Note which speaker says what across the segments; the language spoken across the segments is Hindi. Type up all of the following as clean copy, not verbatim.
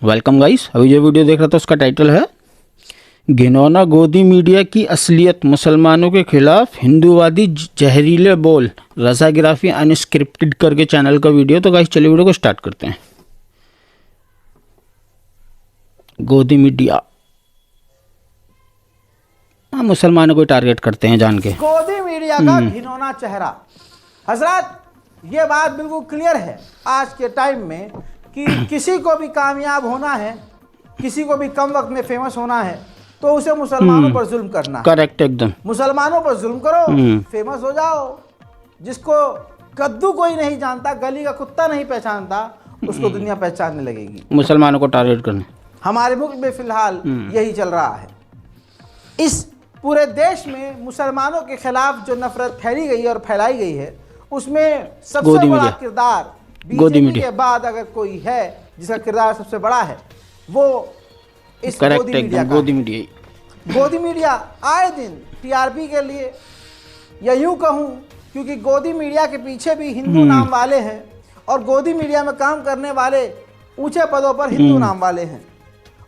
Speaker 1: Welcome guys. अभी जो वीडियो देख रहा था उसका टाइटल है घिनौना गोदी मीडिया की असलियत, मुसलमानों के खिलाफ हिंदूवादी जहरीले बोल, रजा गिराफी अनस्क्रिप्टेड करके चैनल का वीडियो। तो गाइस चलिए वीडियो को स्टार्ट करते हैं। गोदी मीडिया मुसलमानों को टारगेट करते हैं जान के।
Speaker 2: गोदी मीडिया का घिनौना चेहरा। हजरत, ये बात बिल्कुल क्लियर है आज के टाइम में कि किसी को भी कामयाब होना है, किसी को भी कम वक्त में फेमस होना है तो उसे मुसलमानों पर जुल्म करना।
Speaker 1: करेक्ट, एकदम।
Speaker 2: मुसलमानों पर जुल्म करो, फेमस हो जाओ। जिसको कद्दू कोई नहीं जानता, गली का कुत्ता नहीं पहचानता, उसको दुनिया पहचानने लगेगी।
Speaker 1: मुसलमानों को टारगेट करने
Speaker 2: हमारे मुल्क में फिलहाल यही चल रहा है। इस पूरे देश में मुसलमानों के खिलाफ जो नफरत फैली गई है और फैलाई गई है, उसमें सबसे बड़ा किरदार बीजेपी के बाद अगर कोई है जिसका किरदार सबसे बड़ा है, वो इस गोदी मीडिया का। गोदी मीडिया आए दिन टीआरपी के लिए, या यूं कहूं क्योंकि गोदी मीडिया के पीछे भी हिंदू नाम वाले हैं और गोदी मीडिया में काम करने वाले ऊंचे पदों पर हिंदू नाम वाले हैं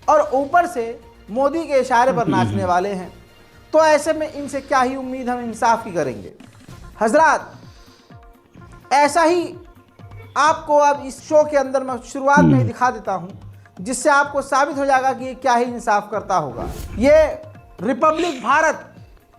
Speaker 2: और ऊपर से मोदी के इशारे पर नाचने वाले हैं। तो ऐसे में इनसे क्या ही उम्मीद हम इंसाफ की करेंगे। हजरात, ऐसा ही आपको अब इस शो के अंदर मैं शुरुआत में ही दिखा देता हूं, जिससे आपको साबित हो जाएगा कि ये क्या ही इंसाफ करता होगा। ये रिपब्लिक भारत,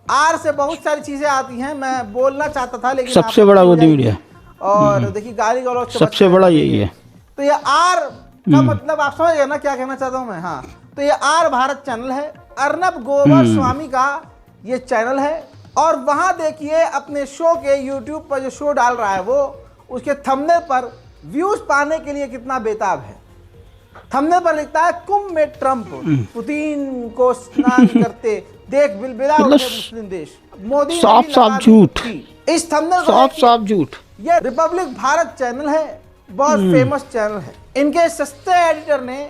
Speaker 2: आर से बहुत सारी चीजें आती हैं, मैं बोलना चाहता था लेकिन
Speaker 1: सबसे बड़ा गोदी मीडिया,
Speaker 2: और देखिए गाली गलौज
Speaker 1: सबसे बड़ा यही है।
Speaker 2: तो ये आर का मतलब आप समझ गए ना क्या कहना चाहता हूं मैं। हाँ, तो ये आर भारत चैनल है, अर्नब गोस्वामी का ये चैनल है। और वहां देखिए अपने शो के यूट्यूब पर जो शो डाल रहा है वो, उसके थंबनेल पर व्यूज पाने के लिए कितना बेताब है। थंबनेल पर लिखता है कुंभ में ट्रंप, पुतिन को स्नान करते देख बिलबिला उठे मुस्लिम देश, मोदी
Speaker 1: साफ साफ झूठ।
Speaker 2: इस थंबनेल
Speaker 1: साफ साफ झूठ।
Speaker 2: ये रिपब्लिक भारत चैनल है, बहुत फेमस चैनल है। इनके सस्ते एडिटर ने,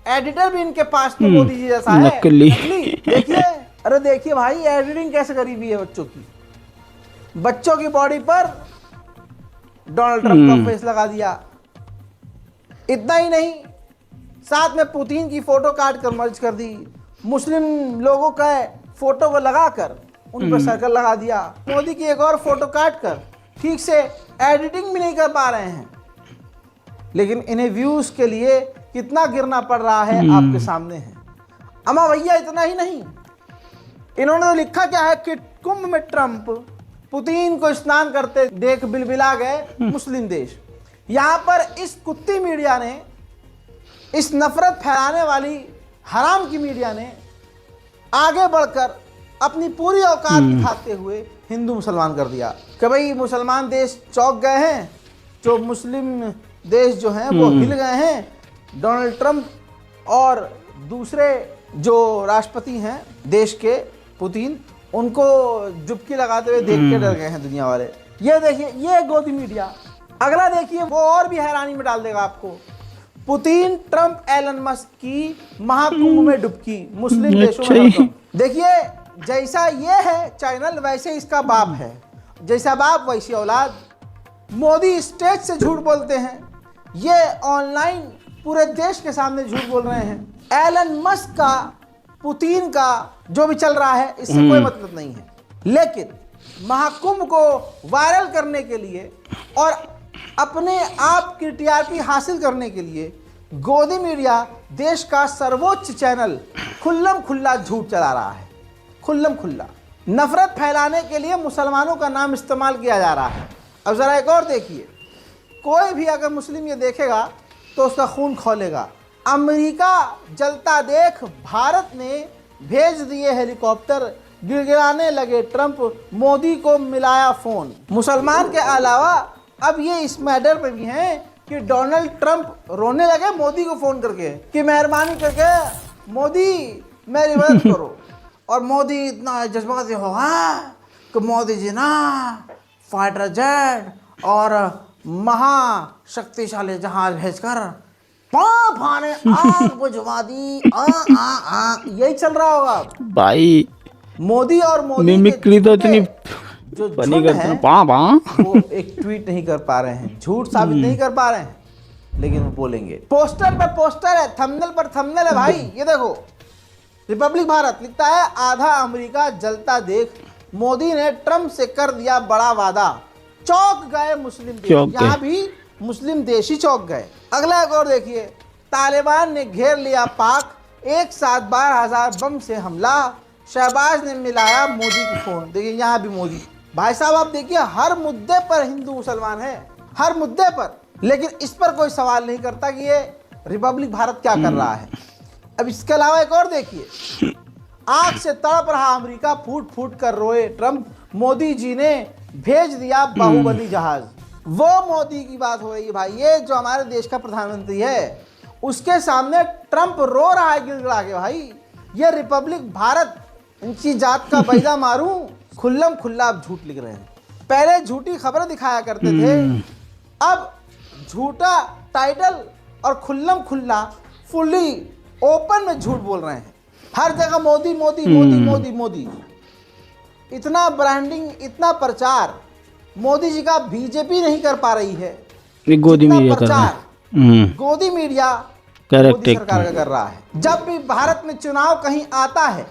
Speaker 2: एडिटर भी इनके पास तो मोदी जी जैसा है, नकली। देखिए, अरे देखिए भाई एडिटिंग कैसे करी हुई है बच्चों की। बच्चों की बॉडी पर डोनाल्ड ट्रंप का फेस लगा दिया। इतना ही नहीं, साथ में पुतिन की फोटो काट कर मर्ज कर दी, मुस्लिम लोगों का फोटो को लगाकर उन पर सर्कल लगा दिया, मोदी की एक और फोटो काट कर ठीक से एडिटिंग भी नहीं कर पा रहे हैं। लेकिन इन्हें व्यूज के लिए कितना गिरना पड़ रहा है आपके सामने है। अमा भैया, इतना ही नहीं, इन्होंने तो लिखा क्या है कि कुंभ में ट्रंप, पुतिन को स्नान करते देख बिलबिला गए मुस्लिम देश। यहां पर इस कुत्ती मीडिया ने, इस नफरत फैलाने वाली हराम की मीडिया ने आगे बढ़कर अपनी पूरी औकात दिखाते हुए हिंदू मुसलमान कर दिया कि भाई मुसलमान देश चौंक गए हैं, जो मुस्लिम देश जो हैं वो हिल गए हैं। डोनाल्ड ट्रंप और दूसरे जो राष्ट्रपति हैं देश के, पुतिन, उनको जुबकी लगाते हुए देख के डर गए हैं दुनिया वाले। ये देखिए, ये गोदी मीडिया। अगला देखिए, वो और भी हैरानी में डाल देगा आपको। पुतिन, ट्रंप, एलन मस्क की महाकुंभ में डुबकी, मुस्लिम देशों में। देखिए, जैसा ये है चैनल वैसे इसका बाप है, जैसा बाप वैसी औलाद। मोदी स्टेज से झूठ बोलते हैं, ये ऑनलाइन पूरे देश के सामने झूठ बोल रहे हैं। एलन मस्क का, पुतिन का जो भी चल रहा है इससे कोई मतलब नहीं है, लेकिन महाकुंभ को वायरल करने के लिए और अपने आप की टीआरपी हासिल करने के लिए गोदी मीडिया देश का सर्वोच्च चैनल खुल्लम खुल्ला झूठ चला रहा है। खुल्लम खुल्ला नफरत फैलाने के लिए मुसलमानों का नाम इस्तेमाल किया जा रहा है। अब जरा एक और देखिए, कोई भी अगर मुस्लिम ये देखेगा तो उसका खून खौलेगा। अमेरिका जलता देख भारत ने भेज दिए हेलीकॉप्टर, गिड़गिड़ाने लगे ट्रंप, मोदी को मिलाया फोन। मुसलमान के अलावा अब ये इस मैटर पे भी हैं कि डोनाल्ड ट्रंप रोने लगे मोदी को फोन करके कि मेहरबानी करके मोदी मेरी मदद करो। और मोदी इतना जज्बाती होगा कि मोदी जी ना फाइटर जेट और महाशक्तिशाली जहाज भेजकर फाने आग बुझवा दी। यही चल रहा होगा
Speaker 1: भाई।
Speaker 2: मोदी और मोदी
Speaker 1: मिमिक्री तो इतनी
Speaker 2: जो
Speaker 1: बनी करते हैं,
Speaker 2: वो एक ट्वीट नहीं कर पा रहे हैं, झूठ साबित नहीं कर पा रहे हैं। लेकिन वो बोलेंगे। पोस्टर पे पोस्टर है, थंबनेल पर थंबनेल है भाई। ये देखो, रिपब्लिक भारत लिखता है आधा अमेरिका जलता देख, मोदी ने ट्रंप से कर दिया बड़ा वादा, चौंक गए मुस्लिम देश। यहाँ भी मुस्लिम देश ही चौंक गए। अगला एक और देखिए, तालिबान ने घेर लिया पाक, एक साथ 12,000 बम से हमला, शहबाज ने मिलाया मोदी की फोन। देखिए यहाँ भी मोदी। भाई साहब आप देखिए, हर मुद्दे पर हिंदू मुसलमान है, हर मुद्दे पर, लेकिन इस पर कोई सवाल नहीं करता कि ये रिपब्लिक भारत क्या कर रहा है। अब इसके अलावा एक और देखिए, आग से तड़प रहा अमेरिका, फूट फूट कर रोए ट्रंप, मोदी जी ने भेज दिया बाहुबली जहाज। वो मोदी की बात हो रही है भाई, ये जो हमारे देश का प्रधानमंत्री है, उसके सामने ट्रंप रो रहा है गिड़गिड़ा के। भाई ये रिपब्लिक भारत, इनकी जात का बैदा मारूं, खुल्लम खुल्ला आप झूठ लिख रहे हैं। पहले झूठी खबरें दिखाया करते थे, अब झूठा टाइटल और खुल्लम खुल्ला फुल्ली ओपन में झूठ बोल रहे हैं। हर जगह मोदी मोदी मोदी मोदी मोदी। इतना ब्रांडिंग, इतना प्रचार मोदी जी का बीजेपी नहीं कर पा रही है,
Speaker 1: गोदी मीडिया कर रहा है।
Speaker 2: गोदी मीडिया
Speaker 1: करेक्ट
Speaker 2: मोदी सरकार का कर रहा है। जब भी भारत में चुनाव कहीं आता है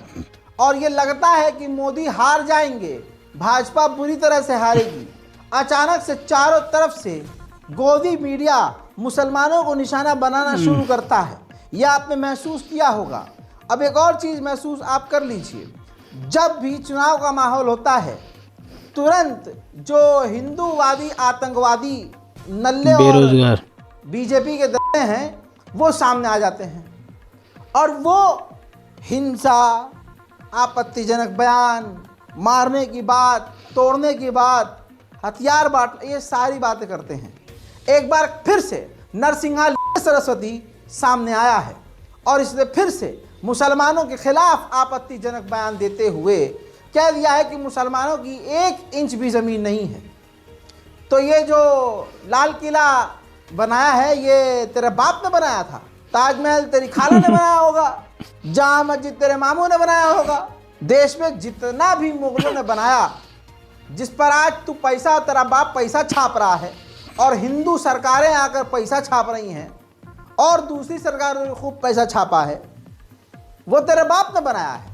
Speaker 2: और ये लगता है कि मोदी हार जाएंगे, भाजपा बुरी तरह से हारेगी, अचानक से चारों तरफ से गोदी मीडिया मुसलमानों को निशाना बनाना शुरू करता है। यह आपने महसूस किया होगा। अब एक और चीज़ महसूस आप कर लीजिए, जब भी चुनाव का माहौल होता है, तुरंत जो हिंदूवादी आतंकवादी नल्ले
Speaker 1: बेरोजगार
Speaker 2: बीजेपी के दल हैं, वो सामने आ जाते हैं और वो हिंसा, आपत्तिजनक बयान, मारने की बात, तोड़ने की बात, हथियार बांट, ये सारी बातें करते हैं। एक बार फिर से नरसिंहा सरस्वती सामने आया है और इसने फिर से मुसलमानों के खिलाफ आपत्तिजनक बयान देते हुए कह दिया है कि मुसलमानों की 1 इंच भी ज़मीन नहीं है। तो ये जो लाल किला बनाया है, ये तेरे बाप ने बनाया था, ताजमहल तेरी खाला ने बनाया होगा, जामा मस्जिद तेरे मामू ने बनाया होगा। देश में जितना भी मुगलों ने बनाया, जिस पर आज तू पैसा, तेरा बाप पैसा छाप रहा है और हिंदू सरकारें आकर पैसा छाप रही हैं और दूसरी सरकारों ने खूब पैसा छापा है, वो तेरे बाप ने बनाया है।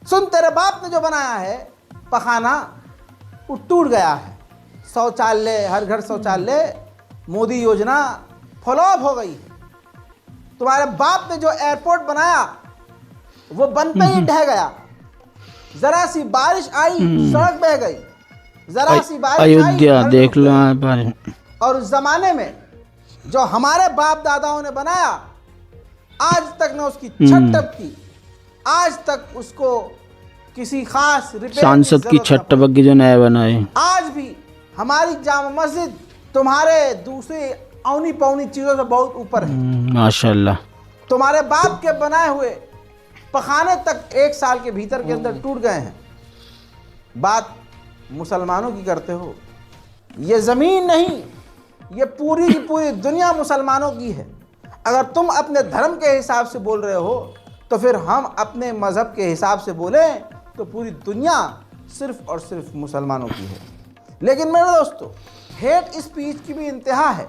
Speaker 2: सुन, तेरे बाप ने जो बनाया है पखाना, वो टूट गया है। शौचालय, हर घर शौचालय, मोदी योजना फ्लॉप हो गई है। तुम्हारे बाप ने जो एयरपोर्ट बनाया, वो बनते ही ढह गया। जरा सी बारिश आई, सड़क बह गई। जरा सी बारिश आई,
Speaker 1: अयोध्या देख लो।
Speaker 2: और उस जमाने में जो हमारे बाप दादाओं ने बनाया, आज तक न उसकी छत टपकी, आज तक उसको किसी खास रिपेयर
Speaker 1: सांसद की छत टपकी जो नया बनाए।
Speaker 2: आज भी हमारी जामा मस्जिद तुम्हारे दूसरी औनी पौनी चीजों से बहुत ऊपर है।
Speaker 1: माशाल्लाह।
Speaker 2: तुम्हारे बाप के बनाए हुए पखाने तक 1 साल के भीतर के अंदर टूट गए हैं। बात मुसलमानों की करते हो, ये जमीन नहीं, ये पूरी की पूरी दुनिया मुसलमानों की है। अगर तुम अपने धर्म के हिसाब से बोल रहे हो, तो फिर हम अपने मज़हब के हिसाब से बोलें तो पूरी दुनिया सिर्फ और सिर्फ मुसलमानों की है। लेकिन मेरे दोस्तों, हेट स्पीच की भी इंतहा है।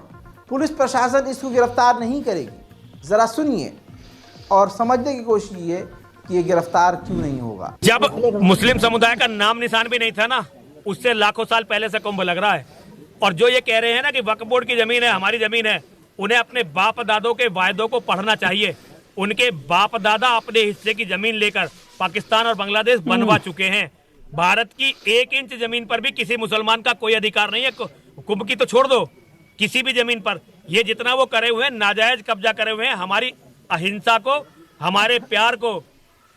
Speaker 2: पुलिस प्रशासन इसको गिरफ्तार नहीं करेगी। ज़रा सुनिए और समझने की कोशिश कीजिए कि ये गिरफ्तार क्यों नहीं होगा।
Speaker 3: जब मुस्लिम समुदाय का नाम निशान भी नहीं था ना, उससे लाखों साल पहले से कुंभ लग रहा है। और जो ये कह रहे हैं ना कि वक्फ बोर्ड की जमीन है, हमारी जमीन है, उन्हें अपने बाप दादों के वायदों को पढ़ना चाहिए। उनके बाप दादा अपने हिस्से की जमीन लेकर पाकिस्तान और बांग्लादेश बनवा चुके हैं। भारत की 1 इंच जमीन पर भी किसी मुसलमान का कोई अधिकार नहीं है। कुंभ की तो छोड़ दो, किसी भी जमीन पर ये जितना वो करे हुए हैं, नाजायज कब्जा करे हुए हैं, हमारी अहिंसा को, हमारे प्यार को।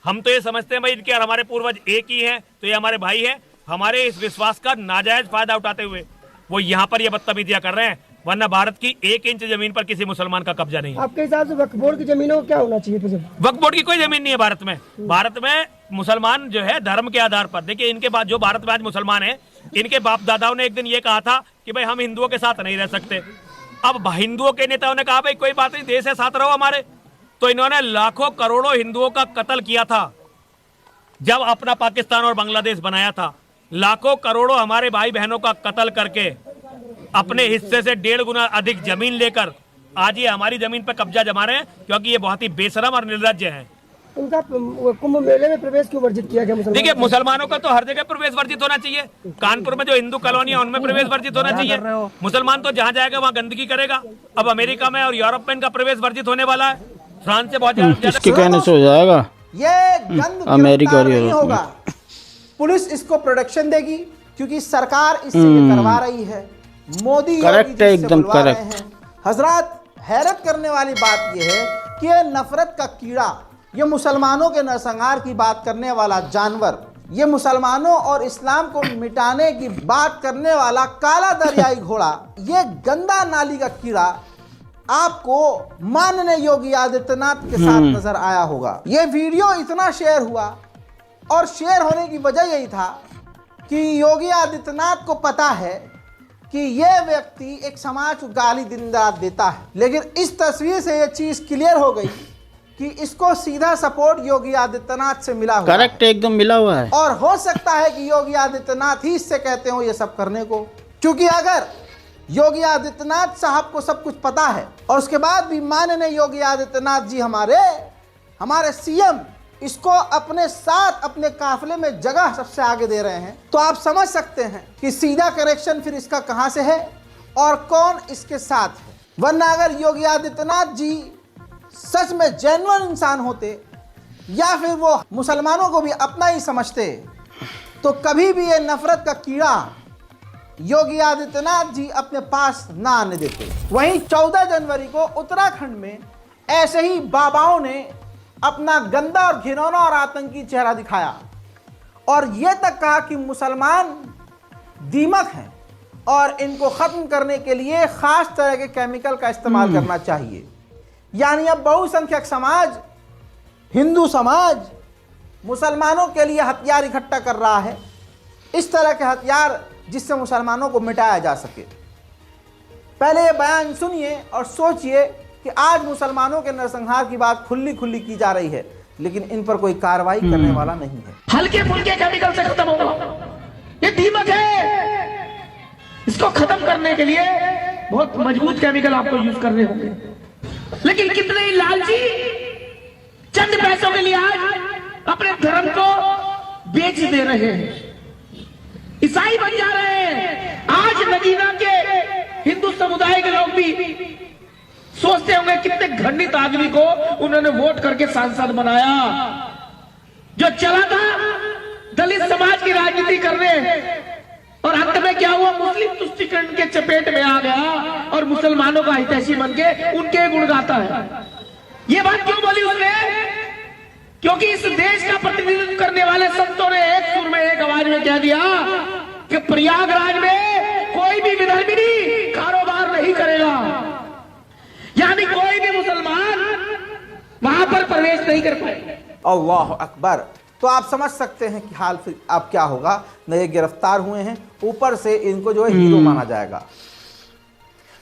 Speaker 3: हम तो ये समझते हैं भाई इनके और हमारे पूर्वज एक ही हैं, तो ये हमारे भाई हैं। हमारे इस विश्वास का नाजायज फायदा उठाते हुए वो यहाँ पर ये बदतमीजियां कर रहे हैं, वरना भारत की 1 इंच जमीन पर किसी मुसलमान का कब्जा नहीं है।
Speaker 4: आपके हिसाब से वक्फ बोर्ड की जमीनों को क्या होना चाहिए?
Speaker 3: वक्फ बोर्ड की कोई जमीन नहीं है भारत में। भारत में मुसलमान जो है धर्म के आधार पर, देखिए इनके बाद जो भारत में आज मुसलमान है, इनके बाप दादाओं ने एक दिन ये कहा था कि भाई हम हिंदुओं के साथ नहीं रह सकते। अब हिंदुओं के नेताओं ने कहा भाई कोई बात नहीं, देश है, साथ रहो हमारे। तो इन्होंने लाखों करोड़ों हिंदुओं का कत्ल किया था जब अपना पाकिस्तान और बांग्लादेश बनाया था। लाखों करोड़ों हमारे भाई बहनों का कत्ल करके अपने हिस्से से 1.5 गुना अधिक जमीन लेकर आज ये हमारी जमीन पर कब्जा जमा रहे हैं क्योंकि ये बहुत ही बेशरम और निर्लज्ज हैं।
Speaker 4: उनका कुंभ मेले में प्रवेश क्यों वर्जित किया गया मुसलमान?
Speaker 3: देखिए, मुसलमानों का तो हर जगह प्रवेश वर्जित होना चाहिए। कानपुर में जो हिंदू कॉलोनी है उनमें प्रवेश वर्जित होना चाहिए। मुसलमान तो जहाँ जाएगा वहाँ गंदगी करेगा। अब अमेरिका में और यूरोप में इनका प्रवेश वर्जित होने वाला है। फ्रांस से बहुत ज्यादा
Speaker 1: इसके कहने से हो जाएगा।
Speaker 2: ये गंद
Speaker 1: अमेरिका और
Speaker 2: नहीं
Speaker 1: यूरोप
Speaker 2: होगा। पुलिस इसको प्रोटेक्शन देगी क्योंकि सरकार इससे ये करवा रही है। मोदी योगी
Speaker 1: करेक्ट
Speaker 2: जी
Speaker 1: है,
Speaker 2: इससे
Speaker 1: एकदम
Speaker 2: बुलवा रहे
Speaker 1: करेक्ट।
Speaker 2: हैं। हजरत, हैरत करने वाली बात यह है कि ये नफरत का कीड़ा, ये मुसलमानों के नरसंहार की बात करने वाला जानवर, ये मुसलमानों और इस्लाम को मिटाने की बात करने वाला काला दरियाई घोड़ा, ये गंदा नाली का कीड़ा आपको माननीय योगी आदित्यनाथ के साथ नजर आया होगा। ये वीडियो इतना शेयर हुआ और शेयर होने की वजह यही था कि योगी आदित्यनाथ को पता है कि यह व्यक्ति एक समाज को गाली दिन रात देता है, लेकिन इस तस्वीर से यह चीज क्लियर हो गई कि इसको सीधा सपोर्ट योगी आदित्यनाथ से मिला हुआ
Speaker 1: करेक्ट, एकदम मिला हुआ है।
Speaker 2: और हो सकता है कि योगी आदित्यनाथ ही इससे कहते हो ये सब करने को, क्योंकि अगर योगी आदित्यनाथ साहब को सब कुछ पता है और उसके बाद भी माननीय योगी आदित्यनाथ जी हमारे सीएम इसको अपने साथ अपने काफिले में जगह सबसे आगे दे रहे हैं, तो आप समझ सकते हैं कि सीधा कनेक्शन फिर इसका कहां से है और कौन इसके साथ है। वरना अगर योगी आदित्यनाथ जी सच में जेन्युइन इंसान होते या फिर वो मुसलमानों को भी अपना ही समझते, तो कभी भी ये नफरत का कीड़ा योगी आदित्यनाथ जी अपने पास ना आने देते। वहीं 14 जनवरी को उत्तराखंड में ऐसे ही बाबाओं ने अपना गंदा और घिनौना और आतंकी चेहरा दिखाया और यह तक कहा कि मुसलमान दीमक हैं और इनको खत्म करने के लिए खास तरह के केमिकल का इस्तेमाल करना चाहिए। यानी अब बहुसंख्यक समाज, हिंदू समाज मुसलमानों के लिए हथियार इकट्ठा कर रहा है, इस तरह के हथियार जिससे मुसलमानों को मिटाया जा सके। पहले ये बयान सुनिए और सोचिए कि आज मुसलमानों के नरसंहार की बात खुली खुली की जा रही है, लेकिन इन पर कोई कार्रवाई करने वाला नहीं है।
Speaker 5: हल्के फुल्के केमिकल से खत्म होगा, ये दीमक है। इसको खत्म करने के लिए बहुत मजबूत केमिकल आपको यूज करने होंगे, लेकिन कितने ही लालची चंद पैसों के लिए आज अपने धर्म को बेच दे रहे हैं, ईसाई बन जा रहे हैं। आज नगीना के हिंदू समुदाय के लोग भी सोचते होंगे कितने घृणित आदमी को उन्होंने वोट करके सांसद बनाया, जो चला था दलित समाज की राजनीति करने, और अंत में क्या हुआ, मुस्लिम तुष्टीकरण के चपेट में आ गया और मुसलमानों का हितैषी बन के उनके गुण गाता है। ये बात क्यों बोली उसने? क्योंकि इस देश का प्रतिनिधित्व करने वाले संतों ने एक सुर में एक आवाज में कह दिया कि प्रयागराज में कोई भी विधर्मिनी कारोबार नहीं करेगा, यानी कोई भी मुसलमान वहां पर प्रवेश नहीं कर पाएगा।
Speaker 2: अल्लाह अकबर। तो आप समझ सकते हैं कि हाल फिर अब क्या होगा। न ये गिरफ्तार हुए हैं, ऊपर से इनको जो है हीरो माना जाएगा।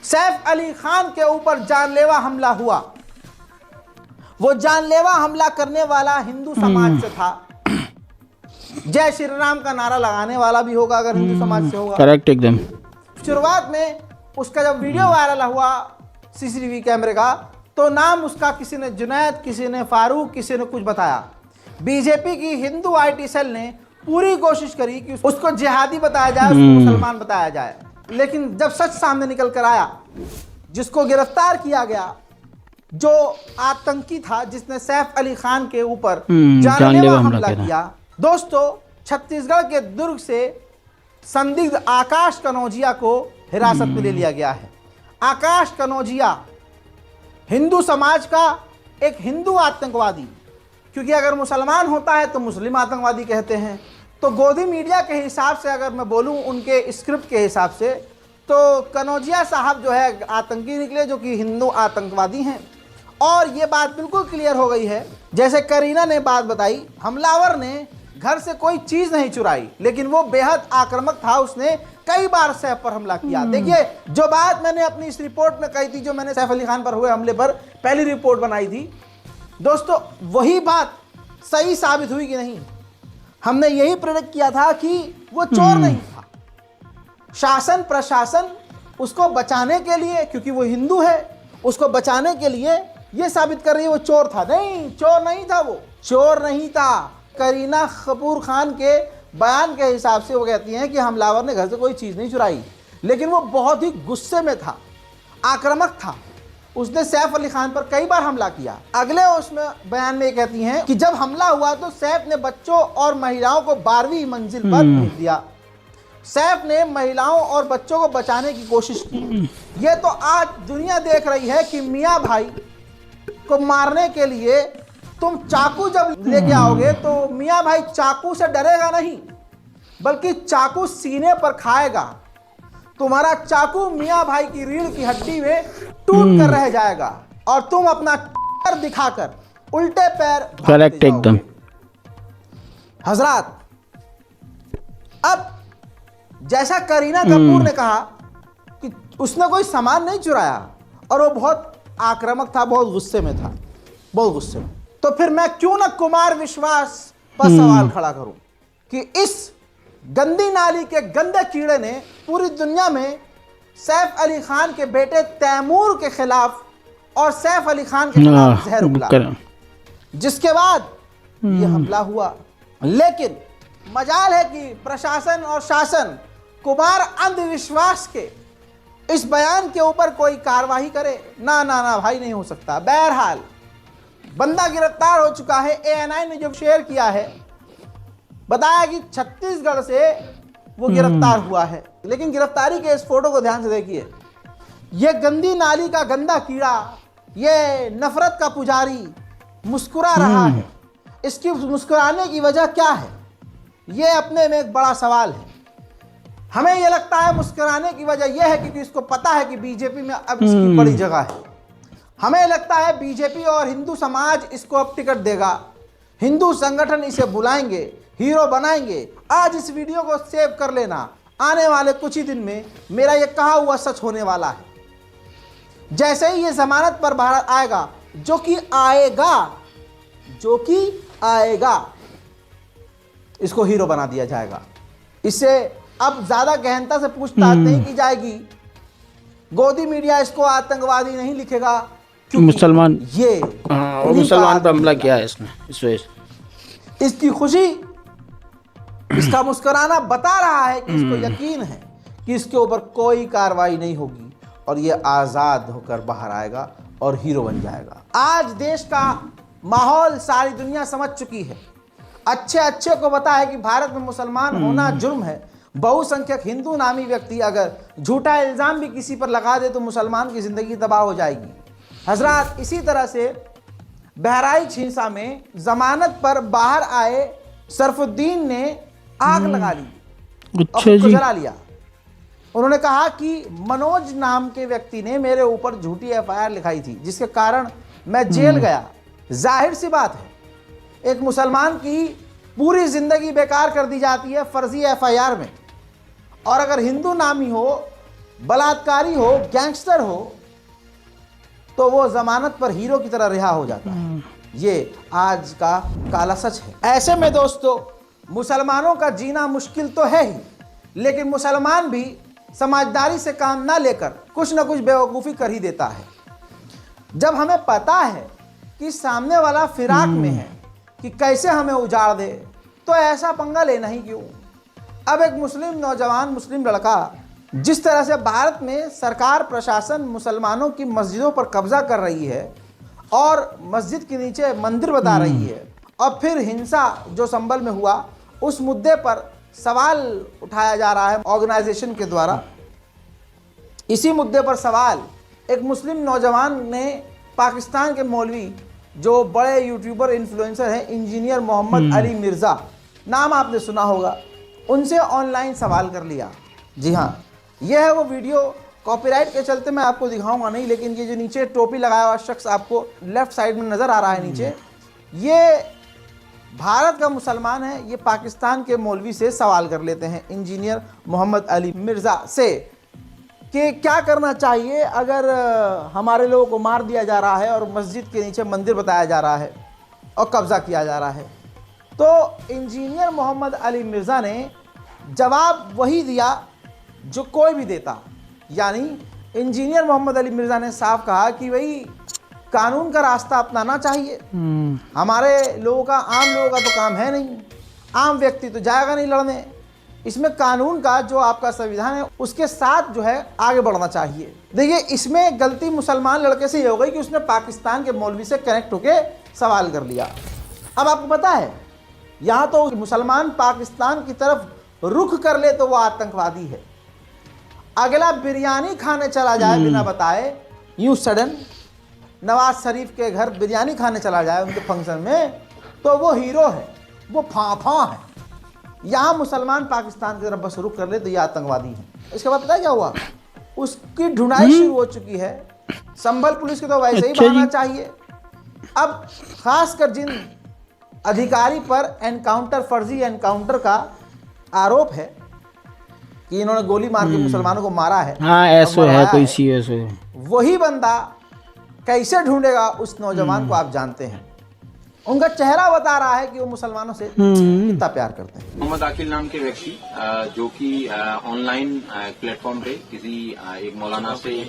Speaker 2: सैफ अली खान के ऊपर जानलेवा हमला हुआ। वो जानलेवा हमला करने वाला हिंदू समाज से था। जय श्री राम का नारा लगाने वाला भी होगा अगर हिंदू समाज से होगा।
Speaker 1: करेक्ट, एकदम।
Speaker 2: शुरुआत में उसका जब वीडियो वायरल हुआ सीसीटीवी कैमरे का, तो नाम उसका किसी ने जुनैद, किसी ने फारूक, किसी ने कुछ बताया। बीजेपी की हिंदू आईटी सेल ने पूरी कोशिश करी कि उसको जिहादी बताया जाए, उसको मुसलमान बताया जाए, लेकिन जब सच सामने निकल कर आया, जिसको गिरफ्तार किया गया, जो आतंकी था जिसने सैफ अली खान के ऊपर जानलेवा हमला किया। दोस्तों, छत्तीसगढ़ के दुर्ग से संदिग्ध आकाश कनौजिया को हिरासत में ले लिया गया है। आकाश कनौजिया हिंदू समाज का एक हिंदू आतंकवादी, क्योंकि अगर मुसलमान होता है तो मुस्लिम आतंकवादी कहते हैं, तो गोदी मीडिया के हिसाब से अगर मैं बोलूं, उनके स्क्रिप्ट के हिसाब से, तो कनौजिया साहब जो है आतंकी निकले, जो कि हिंदू आतंकवादी हैं। और ये बात बिल्कुल क्लियर हो गई है, जैसे करीना ने बात बताई, हमलावर ने घर से कोई चीज नहीं चुराई, लेकिन वो बेहद आक्रामक था, उसने कई बार सैफ पर हमला किया। देखिए, जो बात मैंने अपनी इस रिपोर्ट में कही थी, जो मैंने सैफ अली खान पर हुए हमले पर पहली रिपोर्ट बनाई थी, दोस्तों वही बात सही साबित हुई कि नहीं। हमने यही प्रेडिक्ट किया था कि वो चोर नहीं था। शासन प्रशासन उसको बचाने के लिए, क्योंकि वो हिंदू है, उसको बचाने के लिए ये साबित कर रही है वो चोर था। नहीं, चोर नहीं था, वो चोर नहीं था। करीना कपूर खान के बयान के हिसाब से वो कहती हैं कि हमलावर ने घर से कोई चीज़ नहीं चुराई, लेकिन वो बहुत ही गुस्से में था, आक्रामक था। उसने सैफ अली खान पर कई बार हमला किया। अगले उसमें बयान में कहती हैं कि जब हमला हुआ तो सैफ ने बच्चों और महिलाओं को 12वीं मंजिल पर भेज दिया। सैफ ने महिलाओं और बच्चों को बचाने की कोशिश की। ये तो आज दुनिया देख रही है कि मियाँ भाई को मारने के लिए तुम चाकू जब लेके आओगे तो मियाँ भाई चाकू से डरेगा नहीं, बल्कि चाकू सीने पर खाएगा। तुम्हारा चाकू मियाँ भाई की रीढ़ की हड्डी में टूट कर रह जाएगा और तुम अपना दिखाकर उल्टे पैर
Speaker 1: करेक्ट एकदम।
Speaker 2: हजरात, अब जैसा करीना कपूर ने कहा कि उसने कोई सामान नहीं चुराया और वो बहुत आक्रामक था, बहुत गुस्से में था, बहुत गुस्से में, तो फिर मैं क्यों ना कुमार विश्वास पर सवाल खड़ा करूं कि इस गंदी नाली के गंदे कीड़े ने पूरी दुनिया में सैफ अली खान के बेटे तैमूर के खिलाफ और सैफ अली खान के खिलाफ जहर उगला, जिसके बाद ये हमला हुआ। लेकिन मजाल है कि प्रशासन और शासन कुमार अंधविश्वास के इस बयान के ऊपर कोई कार्रवाई करे। ना ना ना भाई, नहीं हो सकता। बहरहाल बंदा गिरफ्तार हो चुका है। ANI ने जो शेयर किया है, बताया कि छत्तीसगढ़ से वो गिरफ्तार हुआ है। लेकिन गिरफ्तारी के इस फोटो को ध्यान से देखिए। ये गंदी नाली का गंदा कीड़ा, ये नफरत का पुजारी मुस्कुरा रहा है। इसकी मुस्कुराने की वजह क्या है, ये अपने में एक बड़ा सवाल है। हमें यह लगता है मुस्कुराने की वजह यह है क्योंकि इसको पता है कि बीजेपी में अब इसकी बड़ी जगह है। हमें लगता है बीजेपी और हिंदू समाज इसको अब टिकट देगा, हिंदू संगठन इसे बुलाएंगे, हीरो बनाएंगे। आज इस वीडियो को सेव कर लेना, आने वाले कुछ ही दिन में मेरा यह कहा हुआ सच होने वाला है। जैसे ही ये जमानत पर बाहर आएगा, जो कि आएगा, इसको हीरो बना दिया जाएगा। इससे अब ज्यादा गहनता से पूछताछ नहीं की जाएगी। गोदी मीडिया इसको आतंकवादी नहीं लिखेगा,
Speaker 1: मुसलमान
Speaker 2: ये
Speaker 1: मुसलमान पर हमला किया है इसने, इस वजह से
Speaker 2: इसकी खुशी, इसका मुस्कुराना बता रहा है कि इसको यकीन है कि इसके ऊपर कोई कार्रवाई नहीं होगी और ये आज़ाद होकर बाहर आएगा और हीरो बन जाएगा। आज देश का माहौल सारी दुनिया समझ चुकी है। अच्छे को पता है कि भारत में मुसलमान होना जुर्म है। बहुसंख्यक हिंदू नामी व्यक्ति अगर झूठा इल्ज़ाम भी किसी पर लगा दे तो मुसलमान की ज़िंदगी तबाह हो जाएगी। हजरात, इसी तरह से बहराइच हिंसा में जमानत पर बाहर आए सरफुद्दीन ने आग लगा ली और खुद को जला लिया। उन्होंने कहा कि मनोज नाम के व्यक्ति ने मेरे ऊपर झूठी FIR लिखाई थी, जिसके कारण मैं जेल गया। जाहिर सी बात है, एक मुसलमान की पूरी जिंदगी बेकार कर दी जाती है फर्जी FIR में, और अगर हिंदू नामी हो, बलात्कारी हो, गैंगस्टर हो, तो वो जमानत पर हीरो की तरह रिहा हो जाता है। ये आज का काला सच है। ऐसे में दोस्तों, मुसलमानों का जीना मुश्किल तो है ही, लेकिन मुसलमान भी समझदारी से काम ना लेकर कुछ ना कुछ बेवकूफ़ी कर ही देता है। जब हमें पता है कि सामने वाला फिराक में है कि कैसे हमें उजाड़ दे, तो ऐसा पंगा लेना ही क्यों। अब एक मुस्लिम नौजवान, मुस्लिम लड़का जिस तरह से भारत में सरकार प्रशासन मुसलमानों की मस्जिदों पर कब्जा कर रही है और मस्जिद के नीचे मंदिर बता रही है, और फिर हिंसा जो संभल में हुआ, उस मुद्दे पर सवाल उठाया जा रहा है ऑर्गेनाइजेशन के द्वारा। इसी मुद्दे पर सवाल एक मुस्लिम नौजवान ने पाकिस्तान के मौलवी, जो बड़े यूट्यूबर इन्फ्लुएंसर हैं, इंजीनियर मोहम्मद अली मिर्ज़ा, नाम आपने सुना होगा, उनसे ऑनलाइन सवाल कर लिया। जी हाँ, यह है वो वीडियो। कॉपीराइट के चलते मैं आपको दिखाऊंगा नहीं, लेकिन ये जो नीचे टोपी लगाया हुआ शख्स आपको लेफ्ट साइड में नज़र आ रहा है नीचे, ये भारत का मुसलमान है। ये पाकिस्तान के मौलवी से सवाल कर लेते हैं, इंजीनियर मोहम्मद अली मिर्ज़ा से, कि क्या करना चाहिए अगर हमारे लोगों को मार दिया जा रहा है और मस्जिद के नीचे मंदिर बताया जा रहा है और कब्ज़ा किया जा रहा है। तो इंजीनियर मोहम्मद अली मिर्ज़ा ने जवाब वही दिया जो कोई भी देता, यानी इंजीनियर मोहम्मद अली मिर्जा ने साफ कहा कि भाई कानून का रास्ता अपनाना चाहिए। हमारे लोगों का, आम लोगों का तो काम है नहीं, आम व्यक्ति तो जाएगा नहीं लड़ने। इसमें कानून का जो आपका संविधान है उसके साथ जो है आगे बढ़ना चाहिए। देखिए, इसमें गलती मुसलमान लड़के से ये हो गई कि उसने पाकिस्तान के मौलवी से कनेक्ट होके सवाल कर लिया। अब आपको पता है, यहाँ तो मुसलमान पाकिस्तान की तरफ रुख कर ले तो वो आतंकवादी है। अगला बिरयानी खाने चला जाए बिना बताए, यूं सडन नवाज शरीफ के घर बिरयानी खाने चला जाए उनके फंक्शन में, तो वो हीरो है, वो फाफा है। यहाँ मुसलमान पाकिस्तान की तरफ बस रुख कर ले तो ये आतंकवादी है। इसके बाद पता है क्या हुआ, उसकी ढूंढाई शुरू हो चुकी है। संभल पुलिस को तो वैसे ही भागना चाहिए। अब खासकर जिन अधिकारी पर एनकाउंटर, फर्जी एनकाउंटर का आरोप है कि इन्होंने गोली मार के मुसलमानों को मारा है,
Speaker 1: हाँ ऐसा है, कोई सी ऐसा है,
Speaker 2: वही बंदा कैसे ढूंढेगा उस नौजवान को, आप जानते हैं। उनका चेहरा बता रहा है कि वो मुसलमानों से कितना प्यार करते हैं।
Speaker 6: मोहम्मद आकिल नाम के व्यक्ति जो कि ऑनलाइन प्लेटफॉर्म पे किसी एक मौलाना से